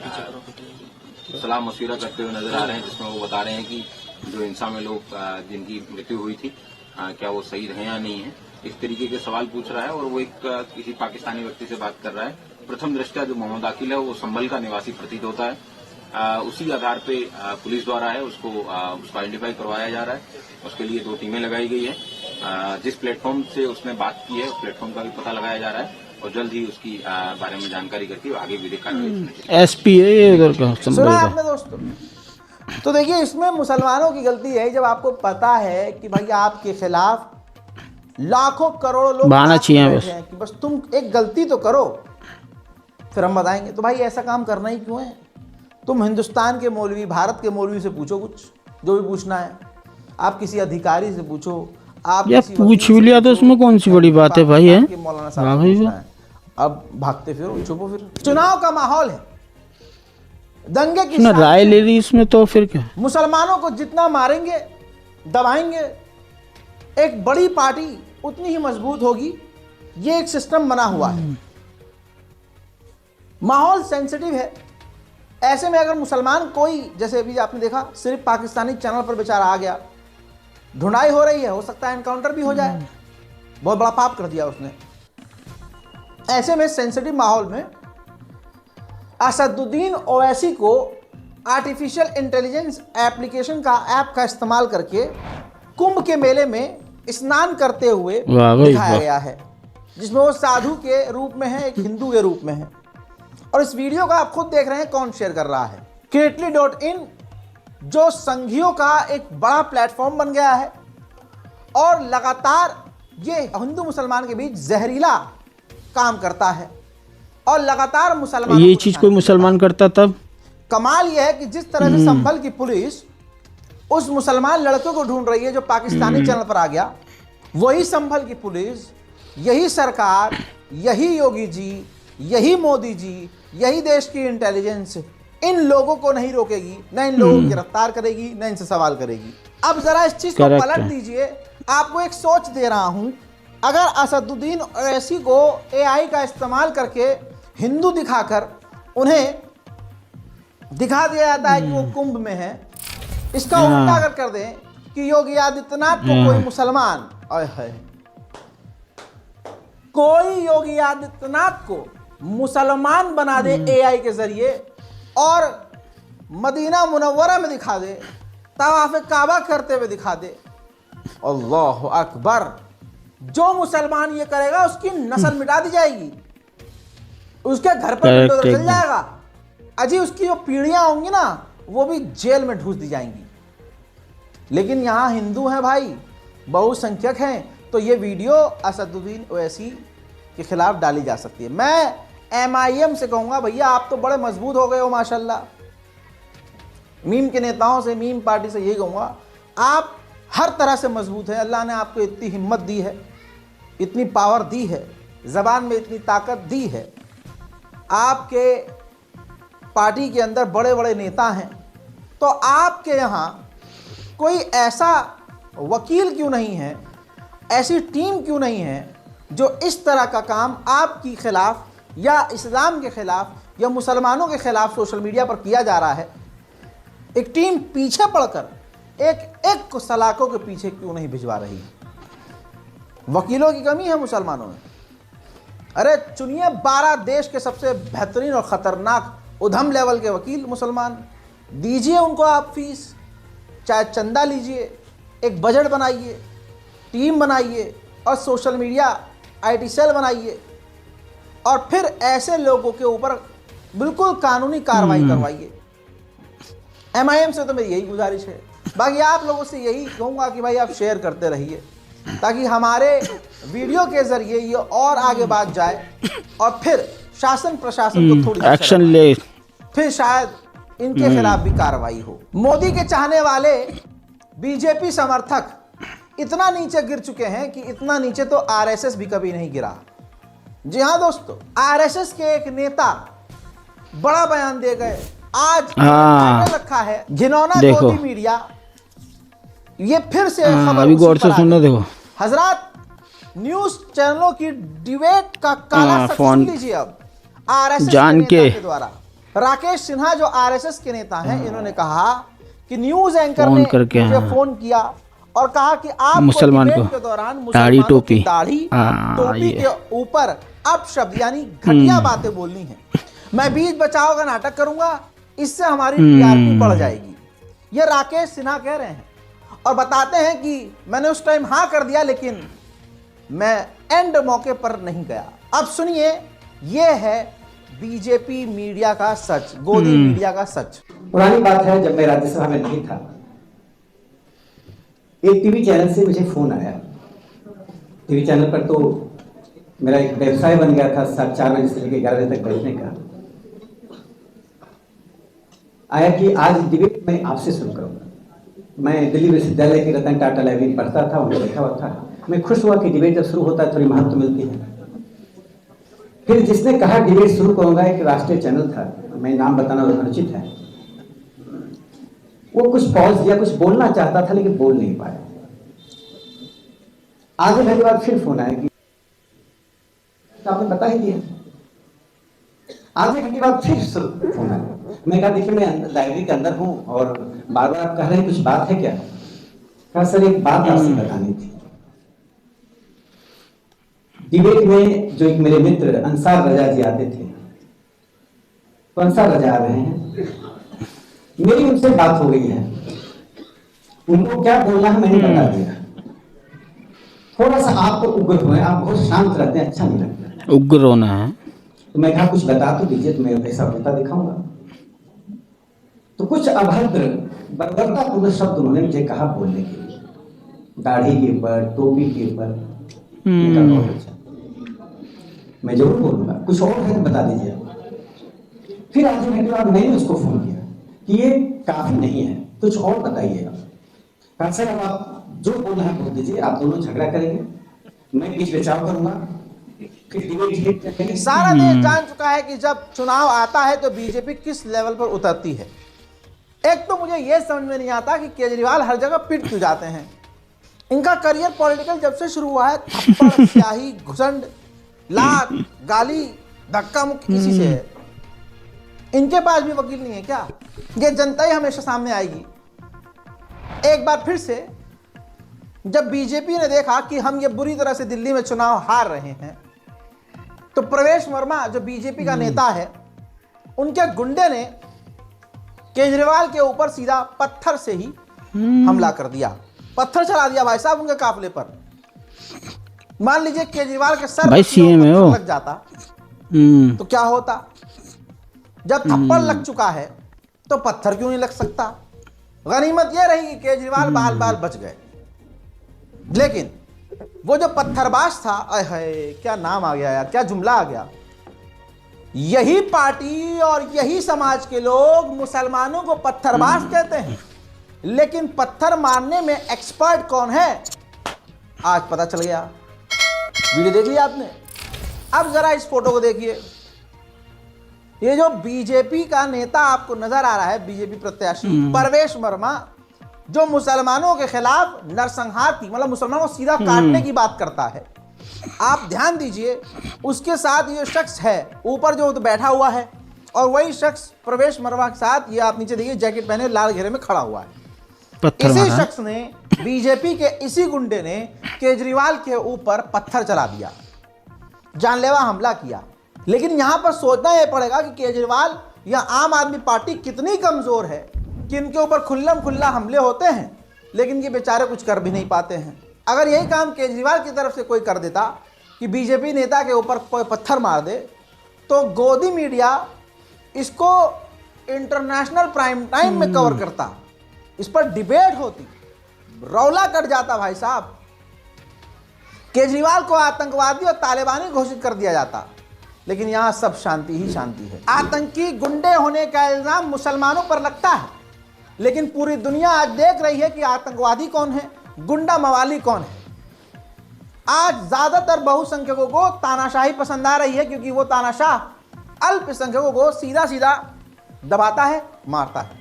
Speaker 6: सलाह मशविरा करते हुए नजर आ रहे हैं, जिसमें वो बता रहे हैं कि जो इंसा में लोग जिनकी मृत्यु हुई थी क्या वो सही है या नहीं है, इस तरीके के सवाल पूछ रहा है। और वो एक किसी पाकिस्तानी व्यक्ति से बात कर रहा है। प्रथम दृष्टया जो मोहम्मद आकिल है वो संभल का निवासी प्रतीत होता है। उसी आधार पे पुलिस द्वारा है उसको आइडेंटिफाई करवाया जा रहा है। उसके लिए 2 टीमें लगाई गई है। जिस प्लेटफॉर्म से उसने बात की है उस प्लेटफॉर्म का भी पता लगाया जा रहा है और जल्द ही उसकी बारे में जानकारी करके आगे विधिक कार्रवाई।
Speaker 1: SP है ये उधर का,
Speaker 2: सुना आपने दोस्तों। तो देखिए, इसमें मुसलमानों की गलती है जब आपको पता है कि भाई आपके खिलाफ लाखों करोड़ों लोग
Speaker 1: बहाना चाहिए बस
Speaker 2: कि बस तुम एक गलती तो करो फिर हम बताएंगे। तो भाई ऐसा काम करना ही क्यों है? तुम हिंदुस्तान के मौलवी, भारत के मौलवी से पूछो कुछ, जो भी पूछना है। आप किसी अधिकारी से पूछो, आप
Speaker 1: या पूछ भी लिया तो उसमें कौन सी बड़ी बात है भाई, है
Speaker 2: मौलाना साहब से पूछना है। अब भागते फिरो, छुपो फिर। चुनाव का माहौल है, दंगे की
Speaker 1: राय ले रही इसमें, तो फिर क्या,
Speaker 2: मुसलमानों को जितना मारेंगे, दबाएंगे, एक बड़ी पार्टी उतनी ही मजबूत होगी। ये एक सिस्टम बना हुआ है। माहौल सेंसिटिव है। ऐसे में अगर मुसलमान कोई, जैसे अभी आपने देखा, सिर्फ पाकिस्तानी चैनल पर बेचारा आ गया, ढूंढाई हो रही है, हो सकता है एनकाउंटर भी हो जाए, बहुत बड़ा पाप कर दिया उसने। ऐसे में सेंसिटिव माहौल में असदुद्दीन ओवैसी को आर्टिफिशियल इंटेलिजेंस एप्लीकेशन का ऐप का इस्तेमाल करके कुंभ के मेले में स्नान करते हुए दिखाया गया है, जिसमें वो साधु के रूप में है, एक हिंदू के रूप में है। और इस वीडियो का आप खुद देख रहे हैं कौन शेयर कर रहा है। Kiritli.in जो संघियों का एक बड़ा प्लेटफॉर्म बन गया है और लगातार ये हिंदू मुसलमान के बीच जहरीला काम करता है और लगातार मुसलमान,
Speaker 1: ये चीज कोई मुसलमान करता तब।
Speaker 2: कमाल यह है कि जिस तरह से संभल की पुलिस उस मुसलमान लड़के को ढूंढ रही है जो पाकिस्तानी चैनल पर आ गया, वही संभल की पुलिस, यही सरकार, यही योगी जी, यही मोदी जी, यही देश की इंटेलिजेंस इन लोगों को नहीं रोकेगी, न इन लोगों को गिरफ्तार करेगी, न इनसे सवाल करेगी। अब जरा इस चीज को पलट दीजिए। आपको एक सोच दे रहा हूं, अगर असदुद्दीन ओवैसी को AI का इस्तेमाल करके हिंदू दिखाकर उन्हें दिखा दिया जाता है कि वो कुंभ में है, इसका उल्टा अगर कर दें कि योगी आदित्यनाथ को कोई मुसलमान, कोई योगी आदित्यनाथ को मुसलमान बना दे AI के जरिए और मदीना मुनव्वरा में दिखा दे, तवाफ काबा करते हुए दिखा दे, अल्लाह अकबर, जो मुसलमान ये करेगा उसकी नस्ल मिटा दी जाएगी, उसके घर पर चल जाएगा, अजी उसकी जो पीढ़ियां होंगी ना वो भी जेल में ठूस दी जाएंगी। लेकिन यहाँ हिंदू हैं भाई, बहुसंख्यक हैं, तो ये वीडियो असदुद्दीन ओवैसी के खिलाफ डाली जा सकती है। मैं MIM से कहूंगा, भैया आप तो बड़े मजबूत हो गए हो माशाल्लाह। मीम के नेताओं से, मीम पार्टी से यही कहूंगा, आप हर तरह से मजबूत हैं। अल्लाह ने आपको इतनी हिम्मत दी है, इतनी पावर दी है, ज़बान में इतनी ताकत दी है, आपके पार्टी के अंदर बड़े बड़े नेता हैं, तो आपके यहाँ कोई ऐसा वकील क्यों नहीं है, ऐसी टीम क्यों नहीं है जो इस तरह का काम आपके खिलाफ या इस्लाम के खिलाफ या मुसलमानों के खिलाफ सोशल मीडिया पर किया जा रहा है, एक टीम पीछे पड़कर एक एक को सलाखों के पीछे क्यों नहीं भिजवा रही है? वकीलों की कमी है मुसलमानों में। अरे चुनिए 12 देश के सबसे बेहतरीन और ख़तरनाक उधम लेवल के वकील मुसलमान, दीजिए उनको आप फीस, चाहे चंदा लीजिए, एक बजट बनाइए, टीम बनाइए और सोशल मीडिया आईटी सेल बनाइए और फिर ऐसे लोगों के ऊपर बिल्कुल कानूनी कार्रवाई करवाइए। MIM से तो मेरी यही गुजारिश है। बाकी आप लोगों से यही कहूँगा कि भाई आप शेयर करते रहिए ताकि हमारे वीडियो के जरिए ये और आगे बढ़ जाए और फिर शासन प्रशासन को थोड़ी
Speaker 1: एक्शन ले,
Speaker 2: फिर शायद इनके खिलाफ भी कार्रवाई हो। मोदी के चाहने वाले बीजेपी समर्थक इतना नीचे गिर चुके हैं कि इतना नीचे तो RSS भी कभी नहीं गिरा। जी हाँ दोस्तों, RSS के एक नेता बड़ा बयान दे गए। आज रखा है घिनौना गोदी मीडिया, ये फिर से खबर
Speaker 1: अभी गौर से सुनना। देखो
Speaker 2: हजरात, न्यूज चैनलों की डिबेट का काला सच सुन लीजिए। अब RSS
Speaker 1: जान के
Speaker 2: द्वारा राकेश सिन्हा जो RSS के नेता हैं, इन्होंने कहा कि न्यूज एंकर ने मुझे फोन किया और कहा कि आप
Speaker 1: मुसलमान को
Speaker 2: के दौरान
Speaker 1: दाढ़ी टोपी
Speaker 2: टोपी के ऊपर अपशब्द यानी घटिया बातें बोलनी है। मैं बीच बचाव का नाटक करूंगा, इससे हमारी TRP बढ़ जाएगी। ये राकेश सिन्हा कह रहे हैं और बताते हैं कि मैंने उस टाइम हाँ कर दिया लेकिन मैं एंड मौके पर नहीं गया। अब सुनिए, ये है बीजेपी मीडिया का सच, गोदी मीडिया का सच।
Speaker 7: पुरानी बात है, जब मैं राज्यसभा में नहीं था, एक टीवी चैनल से मुझे फोन आया। टीवी चैनल पर तो मेरा एक व्यवसाय बन गया था 4 बजे से लेकर 11 बजे तक बैठने का। आया कि आज डिबेट मैं आपसे शुरू करूंगा। मैं दिल्ली विश्वविद्यालय के रतन टाटा लाइब्रेरी पढ़ता था, वहाँ बैठा हुआ था। मैं खुश हुआ कि डिबेट जब शुरू होता है थोड़ी महत्व मिलती है। फिर जिसने कहा डिबेट शुरू करूंगा, एक राष्ट्रीय चैनल था, मैं नाम बताना अनुचित है, वो कुछ पॉज दिया, कुछ बोलना चाहता था लेकिन बोल नहीं पाया। आधे घंटे बाद फिर फोन आया कि तो आपने बता ही दिया। आधे घंटे बाद फिर फोन आया। मैं कहा देखिए, मैं लाइब्रेरी के अंदर हूं और बार बार आप कह रहे हैं कुछ बात है क्या? कहा सर एक बात आपसे बतानी थी। डिबेट में जो एक मेरे मित्र अंसार रजा जी आते थे, तो अंसार रजा आ रहे हैं, मेरी उनसे बात हो गई है, उनको क्या बोलना है मैंने बता दिया। थोड़ा सा आप तो उग्र हुए, आप बहुत शांत रहते हैं, अच्छा नहीं लगता।
Speaker 1: उग्र होना है
Speaker 7: तो मैं कहा कुछ बता तो दीजिए, तो मैं ऐसा होता दिखाऊंगा। तो कुछ अभद्र बर्बरतापूर्ण शब्द उन्होंने मुझे कहा बोलने के लिए, दाढ़ी के ऊपर, टोपी के ऊपर। बहुत अच्छा, मैं जरूर बोलूंगा, कुछ और है तो बता दीजिए। फिर आधे घंटे बाद मैंने उसको फोन किया कि ये काफी नहीं है, कुछ और बताइएगा। कहा सर अब आप जो बोलना है बोल दीजिए, आप दोनों झगड़ा करेंगे, मैं बीच बचाव करूंगा,
Speaker 2: सारा देश जान चुका है कि जब चुनाव आता है तो बीजेपी किस लेवल पर उतरती है। एक तो मुझे यह समझ में नहीं आता कि केजरीवाल हर जगह पिट क्यों जाते हैं। इनका करियर पॉलिटिकल जब से शुरू हुआ है, थप्पड़, स्याही, घुसंड, लात, गाली, धक्का मुक्की इसी से है। इनके पास भी वकील नहीं है क्या? ये जनता ही हमेशा सामने आएगी। एक बार फिर से जब बीजेपी ने देखा कि हम ये बुरी तरह से दिल्ली में चुनाव हार रहे हैं, तो प्रवेश वर्मा जो बीजेपी का नेता है, उनके गुंडे ने केजरीवाल के ऊपर सीधा पत्थर से ही हमला कर दिया, पत्थर चला दिया भाई साहब उनके काफिले पर। मान लीजिए केजरीवाल के सर
Speaker 1: भाई सीएम है वो,
Speaker 2: लग जाता तो क्या होता? जब थप्पड़ लग चुका है तो पत्थर क्यों नहीं लग सकता? गनीमत यह रही कि केजरीवाल बाल बाल बच गए। लेकिन वो जो पत्थरबाज था, अरे क्या नाम आ गया यार, क्या जुमला आ गया। यही पार्टी और यही समाज के लोग मुसलमानों को पत्थरबाज कहते हैं, लेकिन पत्थर मारने में एक्सपर्ट कौन है आज पता चल गया। वीडियो देख लिया आपने? अब जरा इस फोटो को देखिए। ये जो बीजेपी का नेता आपको नजर आ रहा है, बीजेपी प्रत्याशी प्रवेश वर्मा, जो मुसलमानों के खिलाफ नरसंहार की, मतलब मुसलमानों को सीधा काटने की बात करता है। आप ध्यान दीजिए, उसके साथ ये शख्स है ऊपर जो तो बैठा हुआ है, और वही शख्स प्रवेश मरवा के साथ, ये आप नीचे देखिए, जैकेट पहने लाल घेरे में खड़ा हुआ है।
Speaker 1: पत्थर
Speaker 2: इसी
Speaker 1: मारा।
Speaker 2: शख्स ने, बीजेपी के इसी गुंडे ने केजरीवाल के ऊपर पत्थर चला दिया, जानलेवा हमला किया। लेकिन यहां पर सोचना यह पड़ेगा कि केजरीवाल या आम आदमी पार्टी कितनी कमजोर है कि इनके ऊपर खुल्लम खुल्ला हमले होते हैं, लेकिन ये बेचारे कुछ कर भी नहीं पाते हैं। अगर यही काम केजरीवाल की तरफ से कोई कर देता कि बीजेपी नेता के ऊपर कोई पत्थर मार दे, तो गोदी मीडिया इसको इंटरनेशनल प्राइम टाइम में कवर करता, इस पर डिबेट होती, रौला कट जाता भाई साहब। केजरीवाल को आतंकवादी और तालिबानी घोषित कर दिया जाता, लेकिन यहां सब शांति ही शांति है। आतंकी गुंडे होने का इल्जाम मुसलमानों पर लगता है, लेकिन पूरी दुनिया आज देख रही है कि आतंकवादी कौन है, गुंडा मवाली कौन है। आज ज्यादातर बहुसंख्यकों को तानाशाही पसंद आ रही है, क्योंकि वो तानाशाह अल्पसंख्यकों को सीधा सीधा दबाता है, मारता है।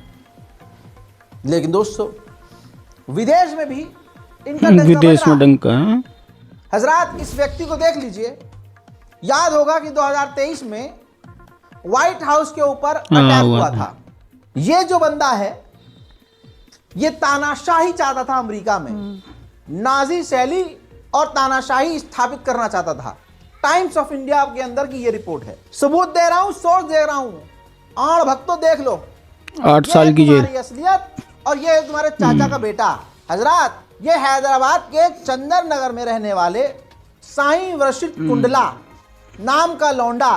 Speaker 2: लेकिन दोस्तों, विदेश में भी इनका डंका
Speaker 1: विदेश
Speaker 2: बज
Speaker 1: में
Speaker 2: रहा।
Speaker 1: डंका है।
Speaker 2: हजरात, इस व्यक्ति को देख लीजिए, याद होगा कि 2023 में व्हाइट हाउस के ऊपर अटैक हुआ था। ये जो बंदा है, ये तानाशाही चाहता था अमेरिका में, नाजी शैली और तानाशाही स्थापित करना चाहता था। टाइम्स ऑफ इंडिया के अंदर की ये रिपोर्ट है, सबूत दे रहा हूं, सोर्स दे रहा हूं, और भक्तों देख लो।
Speaker 1: 8 साल की जेल।
Speaker 2: तुम्हारी असलियत और ये तुम्हारे चाचा का बेटा। हजरात, ये हैदराबाद के चंदर नगर में रहने वाले साईं वर्षित कुंडला नाम का लौंडा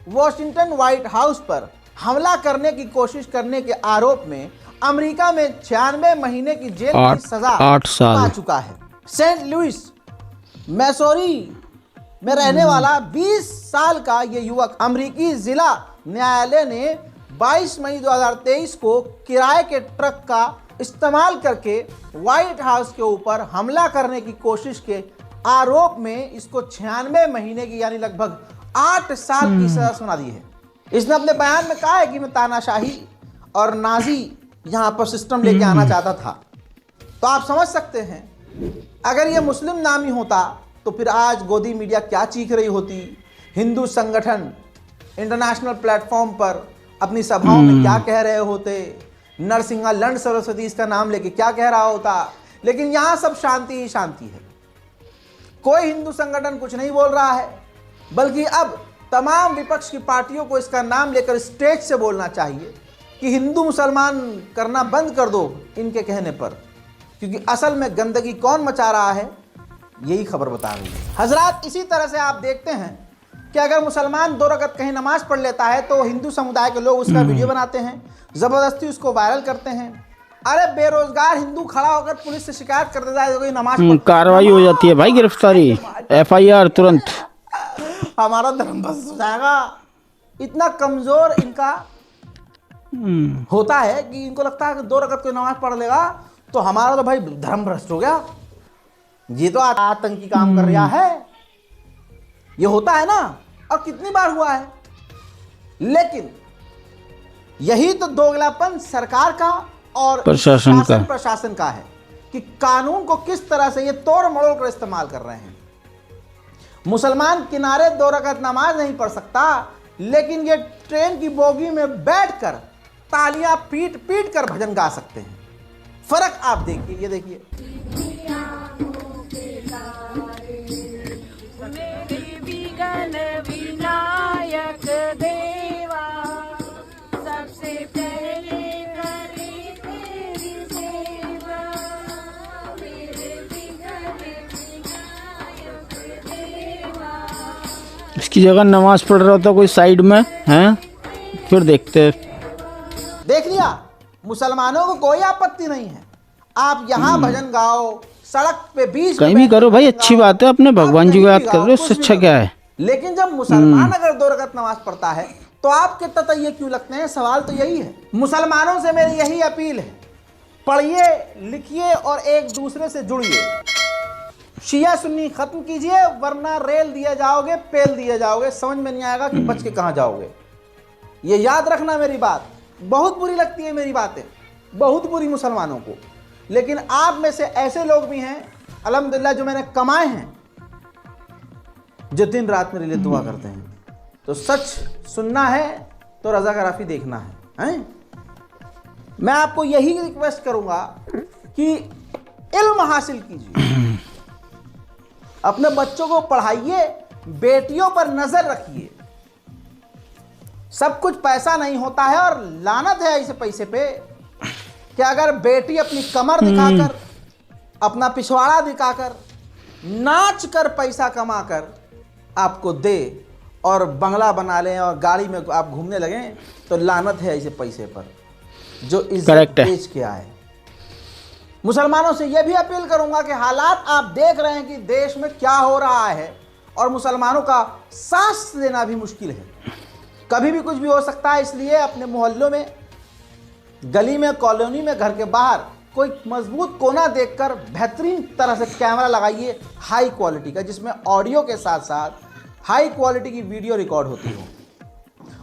Speaker 2: वॉशिंगटन व्हाइट हाउस पर हमला करने की कोशिश करने के आरोप में अमेरिका में 96 महीने की जेल की सजा
Speaker 1: 8 साल
Speaker 2: पा चुका है। सेंट लुइस मैसोरी में रहने वाला 20 साल का ये युवक अमेरिकी जिला न्यायालय ने 22 मई 2023 को किराए के ट्रक का इस्तेमाल करके व्हाइट हाउस के ऊपर हमला करने की कोशिश के आरोप में इसको 96 महीने की यानी लगभग 8 साल की सजा सुना दी है। इसने अपने बयान में कहा है कि मैं तानाशाही और नाजी यहां पर सिस्टम लेके आना चाहता था। तो आप समझ सकते हैं, अगर ये मुस्लिम नामी होता तो फिर आज गोदी मीडिया क्या चीख रही होती, हिंदू संगठन इंटरनेशनल प्लेटफॉर्म पर अपनी सभाओं में क्या कह रहे होते, नरसिंहा लंड सरस्वती इसका नाम लेके क्या कह रहा होता। लेकिन यहां सब शांति ही शांति है। कोई हिंदू संगठन कुछ नहीं बोल रहा है, बल्कि अब तमाम विपक्ष की पार्टियों को इसका नाम लेकर स्टेज से बोलना चाहिए कि हिंदू मुसलमान करना बंद कर दो इनके कहने पर, क्योंकि असल में गंदगी कौन मचा रहा है यही खबर बता रही है। हजरात, इसी तरह से आप देखते हैं कि अगर मुसलमान 2 रकत कहीं नमाज पढ़ लेता है तो हिंदू समुदाय के लोग उसका वीडियो बनाते हैं, जबरदस्ती उसको वायरल करते हैं। अरे बेरोजगार हिंदू खड़ा होकर पुलिस से शिकायत कर देता है तो कोई नमाज
Speaker 1: कार्रवाई हो जाती है भाई, गिरफ्तारी, FIR तुरंत।
Speaker 2: हमारा धर्म भ्रष्ट हो जाएगा। इतना कमजोर इनका होता है कि इनको लगता है कि 2 रकत कोई नमाज पढ़ लेगा तो हमारा तो भाई धर्म भ्रष्ट हो गया, ये तो आतंकी काम कर रहा है। ये होता है ना, और कितनी बार हुआ है। लेकिन यही तो दोगलापन सरकार का और प्रशासन का है कि कानून को किस तरह से ये तोड़ मरोड़ कर इस्तेमाल कर रहे हैं। मुसलमान किनारे 2 रकात नमाज नहीं पढ़ सकता, लेकिन ये ट्रेन की बोगी में बैठकर तालियां पीट पीट कर भजन गा सकते हैं। फर्क आप देखिए, ये देखिए।
Speaker 8: विनायक देवा सबसे पहले करे तेरी सेवा, मेरे विघ्न विनायक देवा।
Speaker 1: इसकी जगह नमाज पढ़ रहा होता कोई साइड में हैं, फिर देखते।
Speaker 2: देख लिया, मुसलमानों को कोई आपत्ति नहीं है, आप यहाँ भजन गाओ, सड़क पे बीच
Speaker 1: कहीं भी करो भाई, अच्छी बात है, अपने भगवान जी को याद कर रहे हो, उससे अच्छा क्या है।
Speaker 2: लेकिन जब मुसलमान अगर 2 रकात नमाज पढ़ता है तो आपके ततैये क्यों लगते हैं? सवाल तो यही है। मुसलमानों से मेरी यही अपील है, पढ़िए लिखिए और एक दूसरे से जुड़िए। शिया सुन्नी खत्म कीजिए, वरना रेल दिए जाओगे, पेल दिए जाओगे, समझ में नहीं आएगा कि बच के कहां जाओगे। ये याद रखना मेरी बात। बहुत बुरी लगती है मेरी बातें, बहुत बुरी मुसलमानों को, लेकिन आप में से ऐसे लोग भी हैं अल्हम्दुलिल्लाह जो मैंने कमाए हैं, जो दिन रात मेरे लिए दुआ करते हैं। तो सच सुनना है तो रज़ाकाराफी देखना है? मैं आपको यही रिक्वेस्ट करूंगा कि इल्म हासिल कीजिए, अपने बच्चों को पढ़ाइए, बेटियों पर नजर रखिए। सब कुछ पैसा नहीं होता है, और लानत है ऐसे पैसे पे कि अगर बेटी अपनी कमर दिखाकर, अपना पिछवाड़ा दिखाकर, नाच कर पैसा कमाकर आपको दे और बंगला बना लें और गाड़ी में आप घूमने लगें, तो लानत है ऐसे पैसे पर जो इज्जत बेच के आए। मुसलमानों से यह भी अपील करूंगा कि हालात आप देख रहे हैं कि देश में क्या हो रहा है, और मुसलमानों का सांस लेना भी मुश्किल है, कभी भी कुछ भी हो सकता है। इसलिए अपने मोहल्लों में, गली में, कॉलोनी में, घर के बाहर कोई मजबूत कोना देखकर बेहतरीन तरह से कैमरा लगाइए, हाई क्वालिटी का, जिसमें ऑडियो के साथ साथ हाई क्वालिटी की वीडियो रिकॉर्ड होती हो।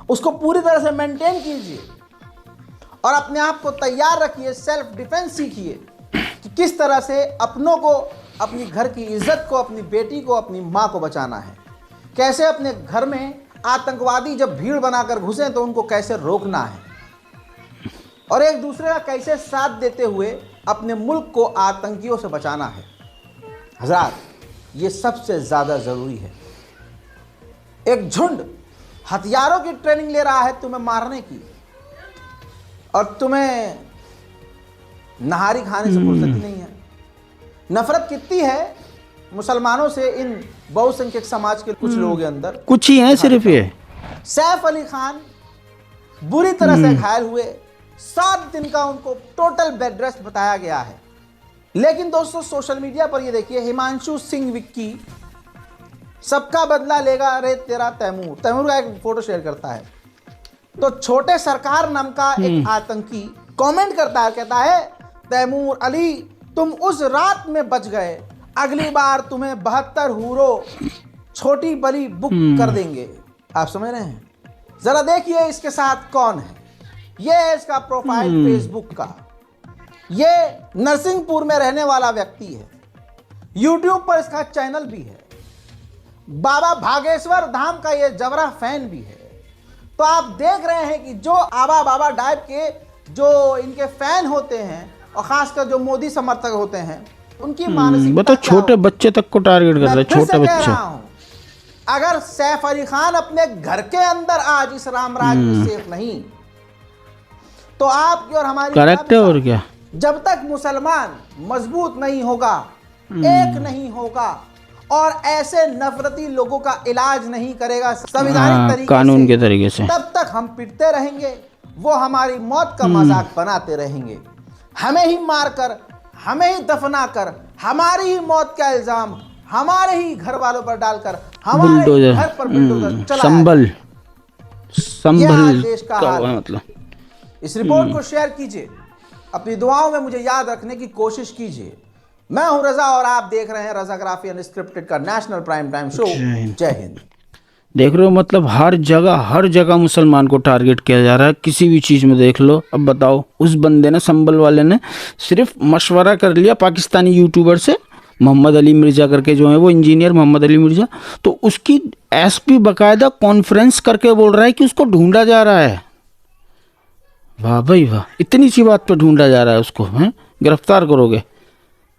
Speaker 2: उसको पूरी तरह से मेंटेन कीजिए और अपने आप को तैयार रखिए। सेल्फ डिफेंस सीखिए कि किस तरह से अपनों को, अपनी घर की इज्जत को, अपनी बेटी को, अपनी माँ को बचाना है। कैसे अपने घर में आतंकवादी जब भीड़ बनाकर घुसे तो उनको कैसे रोकना है, और एक दूसरे का कैसे साथ देते हुए अपने मुल्क को आतंकियों से बचाना है। हज़रात, ये सबसे ज़्यादा ज़रूरी है। एक झुंड हथियारों की ट्रेनिंग ले रहा है तुम्हें मारने की, और तुम्हें नहारी खाने से फुर्सत ही नहीं है। नफरत कितनी है मुसलमानों से, इन बहुसंख्यक समाज के कुछ लोगों के अंदर।
Speaker 1: कुछ ही हैं सिर्फ ये।
Speaker 2: सैफ अली खान बुरी तरह से घायल हुए, 7 दिन का उनको टोटल बेड रेस्ट बताया गया है। लेकिन दोस्तों, सोशल मीडिया पर ये देखिए, हिमांशु सिंह विक्की सबका बदला लेगा रे तेरा तैमूर का एक फोटो शेयर करता है। तो छोटे सरकार नाम का एक आतंकी कमेंट करता है, कहता है, तैमूर अली तुम उस रात में बच गए, अगली बार तुम्हें 72 हूरों छोटी बली बुक कर देंगे। आप समझ रहे हैं? जरा देखिए इसके साथ कौन है। ये है इसका प्रोफाइल फेसबुक का। ये नरसिंहपुर में रहने वाला व्यक्ति है, यूट्यूब पर इसका चैनल भी है, बाबा भागेश्वर धाम का ये जबरा फैन भी है। तो आप देख रहे हैं कि जो आबा बाबा डाइव के जो इनके फैन होते हैं, और खासकर जो मोदी समर्थक होते हैं, उनकी मानसिकता
Speaker 1: तो छोटे बच्चे तक को टारगेट कर रहे हैं, छोटे बच्चे।
Speaker 2: अगर सैफ अली खान अपने घर के अंदर आज इस रामराज में सेफ नहीं, तो आपकी और हमारी
Speaker 1: करेक्ट है। और क्या,
Speaker 2: जब तक मुसलमान मजबूत नहीं होगा, एक नहीं होगा, और ऐसे नफरती लोगों का इलाज नहीं करेगा संवैधानिक तरीके
Speaker 1: कानून के तरीके से,
Speaker 2: तब तक हम पिटते रहेंगे, वो हमारी मौत का मजाक बनाते रहेंगे। हमें ही मारकर, हमें ही दफना कर, हमारी ही मौत का इल्जाम हमारे ही घर वालों पर डालकर हमारे घर पर बुलडोजर चलाया। संभल देश का हाल है।
Speaker 1: मतलब
Speaker 2: इस रिपोर्ट को शेयर कीजिए, अपनी दुआओं में मुझे याद रखने की कोशिश कीजिए। मैं हूं रजा और आप देख रहे हैं रज़ाग्राफी अनस्क्रिप्टेड का नेशनल प्राइम टाइम शो। जय हिंद।
Speaker 1: देख रहे हो, मतलब हर जगह मुसलमान को टारगेट किया जा रहा है, किसी भी चीज़ में देख लो। अब बताओ, उस बंदे ने, संभल वाले ने सिर्फ मशवरा कर लिया पाकिस्तानी यूट्यूबर से, मोहम्मद अली मिर्ज़ा करके जो है वो इंजीनियर मोहम्मद अली मिर्ज़ा, तो उसकी एसपी बाकायदा कॉन्फ्रेंस करके बोल रहा है कि उसको ढूंढा जा रहा है। वाह भाई वाह, इतनी सी बात पे ढूंढा जा रहा है उसको, हैं? गिरफ्तार करोगे?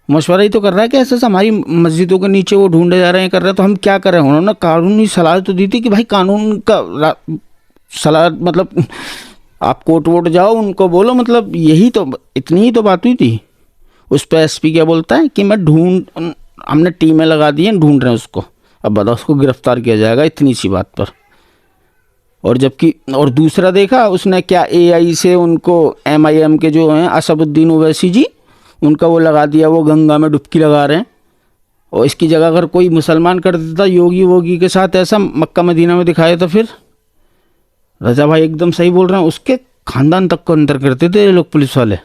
Speaker 1: मशवरा ही तो कर रहा है कि ऐसे हमारी मस्जिदों के नीचे वो ढूंढे जा रहे हैं, कर रहे हैं, तो हम क्या करें? उन्होंने कानूनी सलाह तो दी थी कि भाई कानून का सलाह, मतलब आप कोर्ट वोट जाओ, उनको बोलो, मतलब यही तो, इतनी ही तो बात हुई थी। उस पर एसपी क्या बोलता है कि हमने टीमें लगा दी हैं, ढूंढ रहे हैं उसको। अब बताओ, उसको गिरफ्तार किया जाएगा इतनी सी बात पर? और जबकि, और दूसरा देखा उसने क्या, AI से उनको MIM के जो हैं असदुद्दीन ओवैसी जी, उनका वो लगा दिया, वो गंगा में डुबकी लगा रहे हैं। और इसकी जगह अगर कोई मुसलमान कर देता योगी के साथ ऐसा मक्का मदीना में दिखाया, तो फिर रजा भाई एकदम सही बोल रहे हैं, उसके खानदान तक को अंतर करते थे ये लोग पुलिस वाले।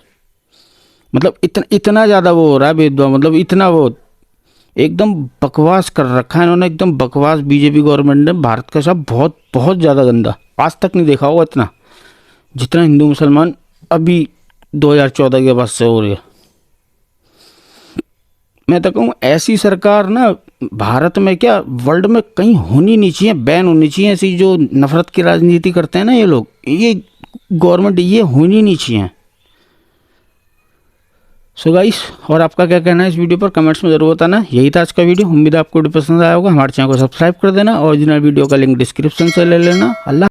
Speaker 1: मतलब इतना ज़्यादा वो हो रहा है भेदभाव, मतलब इतना वो एकदम बकवास कर रखा है इन्होंने, एकदम बकवास। बीजेपी गवर्नमेंट ने भारत का सब बहुत बहुत ज़्यादा गंदा, आज तक नहीं देखा होगा इतना, जितना हिंदू मुसलमान अभी 2014 के बाद से हो रही है। मैं तो कहूँ ऐसी सरकार ना भारत में क्या वर्ल्ड में कहीं होनी नहीं चाहिए, बैन होनी चाहिए। ऐसी जो नफरत की राजनीति करते हैं ना ये लोग, ये गवर्नमेंट ये होनी नहीं चाहिए। सो गाइस, और आपका क्या कहना है इस वीडियो पर कमेंट्स में जरूर बताना। यही था आज का वीडियो, उम्मीद है आपको वीडियो पसंद आया होगा। हमारे चैनल को सब्सक्राइब कर देना, ओरिजिनल वीडियो का लिंक डिस्क्रिप्शन से ले लेना। अल्लाह।